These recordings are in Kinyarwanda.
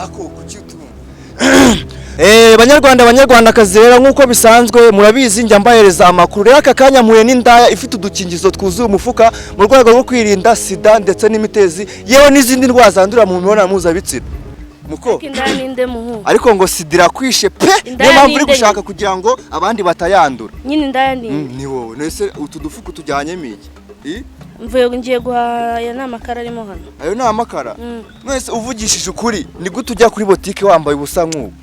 ako kucyutuma banyarwandakazi rero nk'uko bisanzwe murabizi njya mbahereza amakuru rero aka kanya mpuye n'indaya ifite udukingizo twuzuye umufuka mu rwego rwo kwirinda sida ndetse n'imitezi yewe n'izindi ndwara zandurira mu mibonano mpuzabitsina muko ariko ngo sida irakwishe pe niyo mpamvu uri gushaka kugira ngo abandi batayandura nyine indaya ni wowe nese utu dufuka tujyanyemo iki mvuye ngiye guhaya n'amakara arimo hano ayo ni amakara mwese uvugishije ukuri ni gute ujya kuri botike wambaye ubusa nk'ubu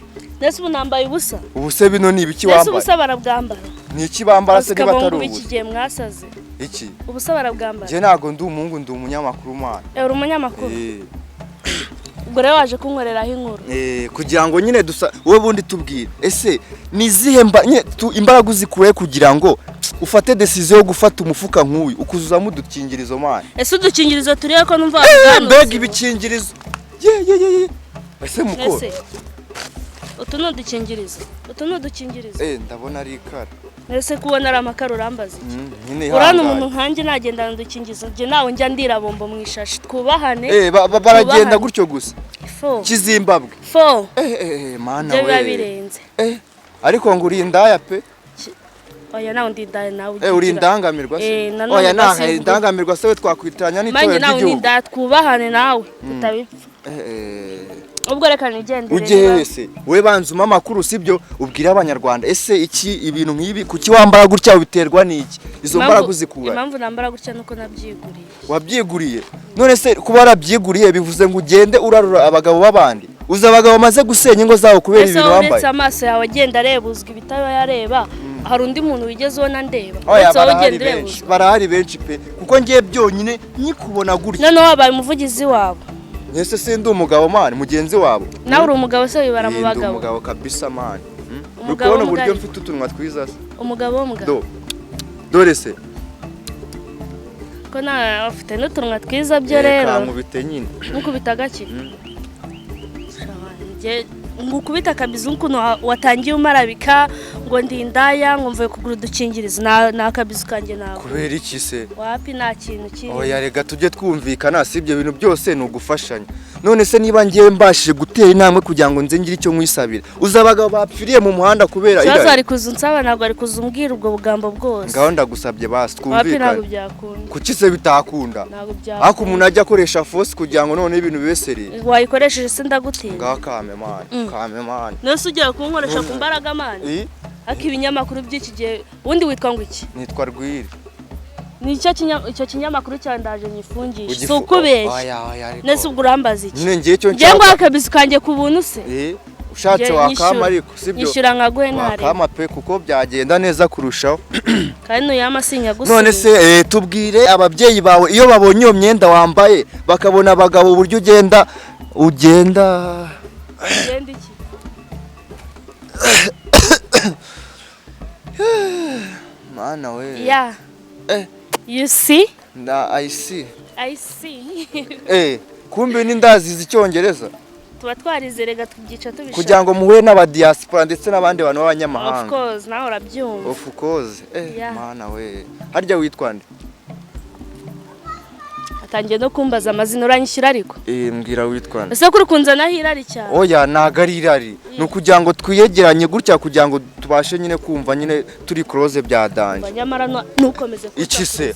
nese ubu nambaye ubusa ubuse bino ni ibiki wambaye nese ubusa barabwambara ni iki bambara se niba atari ubusa iki gihe mwasaze iki ubusa barabwambara njye ntago ndi umuhungu ndi umunyamakuru mwana uri umunyamakuru ubwo rero waje kunkoreraho inkuru kugira ngo nyine wowe bundi tubwire ese nizihe imbaraga uzikuye kugira ngo ufate decision yo gufata umufuka nk'uyu ukuzuzamo udukingirizo mwana ese udukingirizo turiye ko numva abagano mbega ibikingirizo ye ese muko utu ni udukingirizo ndabona ari ikara ese kubona ari amakara urambaza iki urana umuntu nkanjye nagendana udukingirizo njye nawe njya ndira bombo mu ishashi twubahane baragenda gutyo gusa kizimbabwe mana we biba birenze ariko ngo uri indaya pe oya nawe ndindaya nawe uri indangamirwa se oya nawe indangamirwa se we twakwitiranya n'itorero ry'igihugu nawe ndindaya twubahane nawe utabipfa ubwo reka nigendere uje wese we banzuma amakuru sibyo ubwira abanyarwanda ese iki ibintu nk'ibi kuki wambara gutya ubiterwa n'iki izo mbaraga uzikura impamvu nambara gutya nuko nabyiguriye wabyiguriye none se kuba warabyiguriye bivuze ngo ugende urarura abagabo b'abandi uzi abagabo bamaze gusenya ingo zabo kubera ibintu wambaye ese amaso yawe agenda arebuzwa ibitaba yareba hari undi muntu wigeze ubona ndeba barahari benshi pe kuko ngiye byonyine nyikubona gutya none wabaye umuvugizi wabo nese sindi umugabo mani mugenzi wabo nawe uri umugabo se wibara mu bagabo umugabo kabisa mani ukubona uburyo mfite utunwa twiza se umugabo dore se ko nawe afite n'utunwa twiza byo rero kamubite nyine nkukubita gake ngukubita kabizu nkuno watangiye umarabika ngo ndindaya ngo mvuye kugura udukingirizo na kabizu kanje nawe kubera iki se wapi nta kintu kiri oya rega tujye twumvikana si ibyo bintu byose ni ugufashanya none se niba ngiye mbashije gutera intambwe kugira ngo nze ngire icyo nkwisabira uza abagabo bapfiriye mu muhanda kubera ira cyo ari kuzunsaba ntabwo ari kuzumbwira ubwo bugambo bwose ngaho ndagusabye basi twumvikana wapi ntabwo byakunda kuki se bitakunda ntabwo byakunda ako umuntu ajya akoresha force kugira ngo none ibintu bibesereye wayikoresheje se ndagutinya ngaho kame mani nose ugiye kunkoresha ku mbaraga mani ako ibinyamakuru by'iki gihe ubundi witwa ngo iki nitwa Rwiri ni icyo kinyamakuru cyandaje nyifungisha si ukubeshya nese ubwo urambaza iki ngiye ngo akabizi kanjye ku buntu se ushatse wakama ariko sibyo nyishyura nkaguhe ntare wakama pe kuko byagenda neza kurushaho kandi nuyama sinya gusa none se tubwire ababyeyi bawe iyo babonye iyo myenda wambaye bakabona abagabo uburyo ugenda iki mana we yeah you see I see kumbe n'indazizi icyongereza tuba twarizerega tubyica tubishaka kugira ngo muhure n'abadiaspora ndetse n'abandi bantu b'abanyamahanga of course nawe urabyumva of course mana we harya witwa nde atangiye no kumbaza amazina uranyishyira ariko mbwira witwa nde ese kuri kunzana hirari cyane oya naga rirari no kugira ngo twiyegeranye gutya kugira ngo tubashe nyine kumva nyine turi close bya danje nyamara nukomeze iki se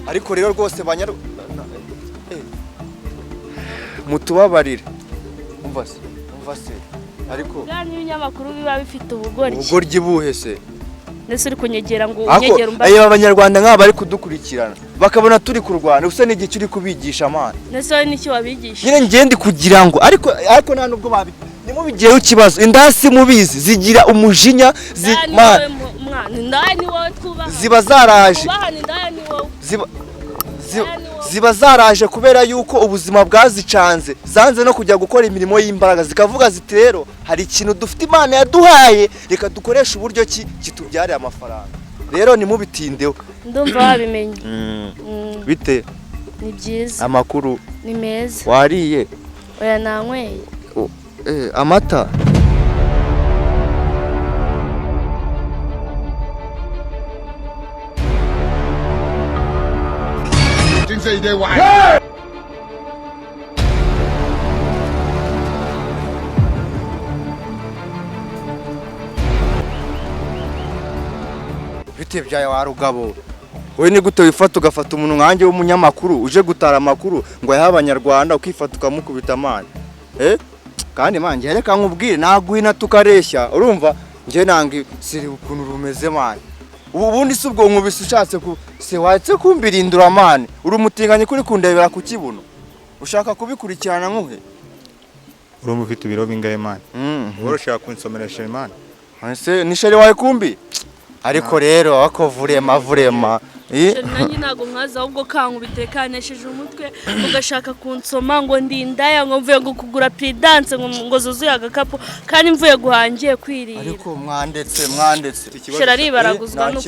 ariko rero rwose mutubabarire umva se ariko bwana ibinyamakuru biba bifite ubugoryi buhe se nese uri kunyegera ngo unyegere umba abanyarwanda nk'aba bari kudukurikirana bakabona turi kurwana usa n'igihe kiri kubigisha amana nese wowe n'iki wabigisha nyine ngende kugira ngo ariko nta nubwo nimubigireho ikibazo indasi mubizi zigira umujinya ziba zaraje ziba zaraje kubera yuko ubuzima bwazicanze zanze no kujya gukora imirimo y'imbaraga zikavuga ziti rero hari ikintu dufite Imana yaduhaye reka dukoresha uburyo kitubyarira amafaranga rero nimubitindeho ndumva wabimenye bite ni byiza amakuru ni meza wariye oya nanyweye amata Say they why. bite byawe wa rugabo we ni gute wifata ugafata umuntu nkanjye w'umunyamakuru uje gutara amakuru ngo yaha abanyarwanda ukifata ukamukubita amani kandi manje reka nkubwire naguhina tukareshya urumva nje nangi siri ukuntu rumeze mani ubundi si ubwo nkubise ushatse se watse kumbirindura mani uri umutinganye kuri kundebera ku kibuno ushaka kubikurikirana nkuhe urumva ufite ibiro bingahe mani ushaka kunsomera shemani ese ni sheri wawe kumbi ariko rero ako vurema nanjye ntago nkaza ahubwo kankubitekanesheje umutwe ugashaka kunsoma ngo ndindaya ngo mvuye gukugura Prudence ngo zuzuye agakapu kandi mvuye guhangiye kwirira ariko mwandetse shera ari baraguzwa no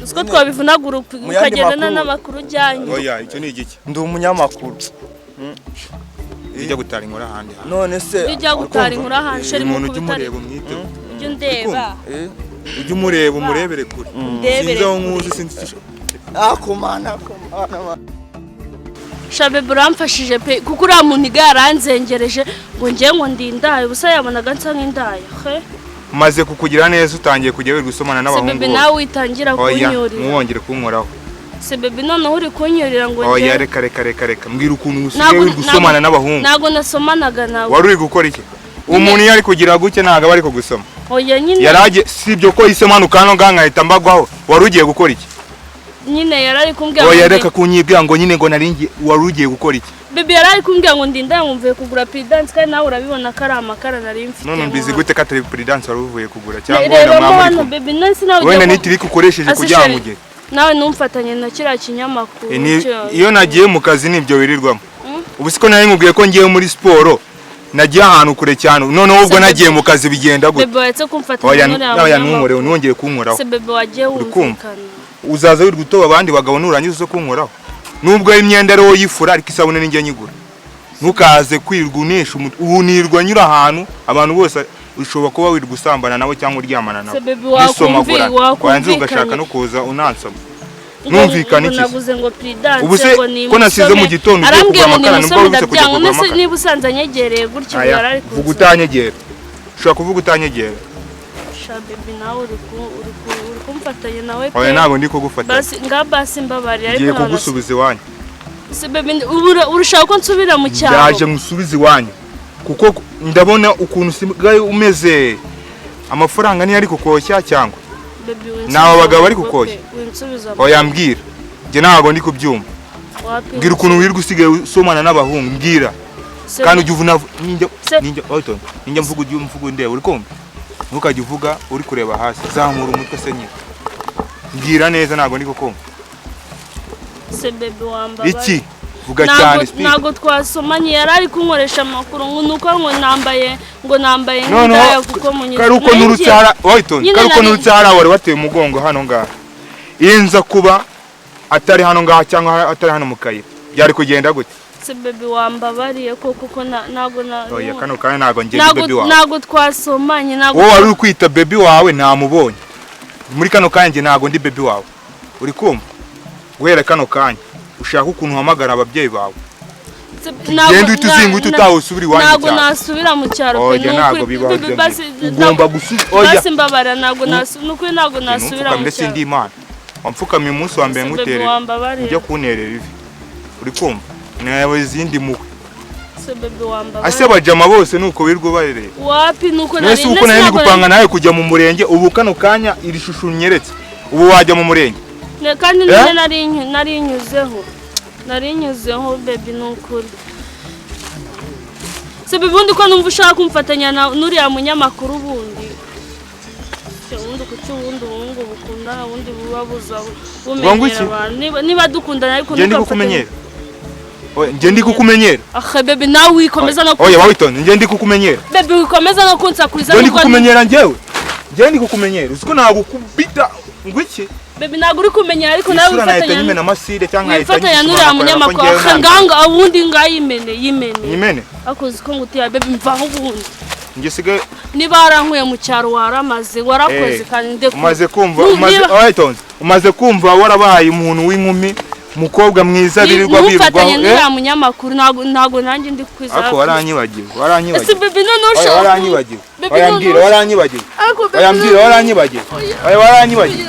usko twabivunagura ukagenda n'amakuru ujyanye oya icyo ni igiki ndi umunyamakuru ujya gutara inkuru ahandi none se ujya gutara inkuru ahandi sheri mu kubitare ujya ndeba ujye umureba umurebere kure sinzi aho nkuzi sinzi akomana shabe buramfashije pe kuko uriya muntu igaranzengereje ngo ngiye ngo ndindaye ubusa yabonaga nsa nk'indaya maze kukugira neza utangiye kujya wirirwa usomana n'abahungu bebe nawe witangira kunyurira muwongere kunkoraho se bebe noneho uri kunyurira ngo oya reka mbwira ukuntu usigaye wirirwa usomana n'abahungu ntago nasomanaga nawe wari uri gukora iki umuntu iyo ari kugira guke ntago aba ari kugusoma oya nyine yaraje sibyo ko isomanuka hano ngahita mbagwaho wari ugiye gukora iki nyine yarari kumbwira oya reka kunyibwira ngo nyine ngo naringi wari ugiye gukora iki bebe yarari kumbwira ngo ndindaye mvuye kugura Prudence kandi nawe urabibona ko ari amakara nari mfite none mbizi gute ko atari Prudence wari uvuye kugura cyangwa na mwamuri bebe nasi nawe wenda nitiri ukoresheje kugira ngo ugere nawe numfatanye na kira kinyamakuru iyo nagiye mu kazi nibyo wirirwamo ubu siko nari nkubwiye ko ngiye muri siporo nagiye ahantu kure cyane noneho ubwo nagiye mu kazi bigenda gute bebe watse kumfatanya oya ntumure nongeye kunkoraho se bebe wagiye wumvikana uzaza wirirwa utoba abandi bagabo nurangiza zo kunkoraho nubwo imyenda ariwo yifura ariko isabune ninjye nyigura ntukaze kwirirwa unesha ubunirwa nyura ahantu abantu bose ushobora kuba wirirwa usambana nabo cyangwa uryamana nabo bisomagura kwanze ugashaka no kuza unansoma numvikana iki naguze ngo Prudence ubu se ko nasize mu gitondo ugiye kugura amakara nubwo wibutse kujya kugura amakara niba usanze anyegereye gutyo yarari kuvuga utanyegera ushobora kuvuga utanyegera shabebi nawe uri kumfatanya nawe oya ntabwo ndi kugufatanya basi mbabarira ariko ngiye kugusubiza iwanyu se bebi urashaka ko nsubira mu cyaro ndaje ngusubiza iwanyu kuko ndabona ukuntu usigaye umeze amafaranga ni ari kukoshya cyangwa nawe abagabo bari kukoshya oya mbwira njye ntabwo ndi kubyumva mbwira ukuntu wirirwa usigaye usomana n'abahungu mbwira kandi ujye uvuna ninjya mvuga ndeba uri kumva ntukajya uvuga uri kureba hasi zamura umutwe se nyine mbwira neza ntabwo ndi kukumva se bebe wambaye iki vuga cyane speak ntago twasomanye yarari kunkoresha amakuru nuko ngo nambaye nk'indaya kuko munyuze karuko n'urucyara waitonde karuko n'urucyara wari wateye umugongo hano ngaha inza kuba atari hano ngaha cyangwa atari hano mu kayira byari kugenda gute se bebe wambabariye kuko ntago oya kano kandi ntago ngiye bebe wawe ntago twasomanye ntago wowe wari kwita bebe wawe ntamubonye muri kano kanya ntago ndi bebe wawe uri kumva guhera kano kanya ushaka ukuntu uhamagara ababyeyi bawe genda uhita uzinguta utawusubira iwanyu cyane ntago nasubira mu cyaro pe ntago bibaho ugomba gusubira oya basi mbabara ntago nasubira mu cyaro ndi imana wamfukamye umunsi wa mbere ngutere ujya kunterera ivi uri kumva nawe zindi muwe se bebe wambabara ase bajama bose nuko birirwa barereye wapi nuko nari gupanga nawe kujya mu murenge ubu kano kanya iri shusho unyeretse ubu wajya mu murenge kandi narinyuzeho bebe nukuri se bebe undi ko numva ushaka kumfatanya n'uriya munyamakuru bundi ubundi kuki ubundi ubungu bukundana ubundi buba buza bumenyera abantu niba dukundana ariko njye ndi kukumenyera bebe nawe wikomeza no oya wawitonde njye ndi kukumenyera bebe wikomeza no kunsakuriza njye ndi kukumenyera njyewe ndi kukumenyera uziko ntabwo kubita ngwiki bebe ntabwo uri kumenyera ariko nawe wifatanya n'uriya munyamakuru nganga ubundi yimene akoze ko ngutiya bebe mvaho ubundi njye sigaye niba warankuye mu cyaro warakoze kandi umaze kumva umaze kumva warabaye umuntu w'inkumi umukobwa mwiza birirwa birugaho n'uriya munyamakuru ntago nanjye ndi kwizera ako waranyibagiwe ese baby none ushaka waranyibagiwe waranyibagiwe waranyibagiwe waranyibagiwe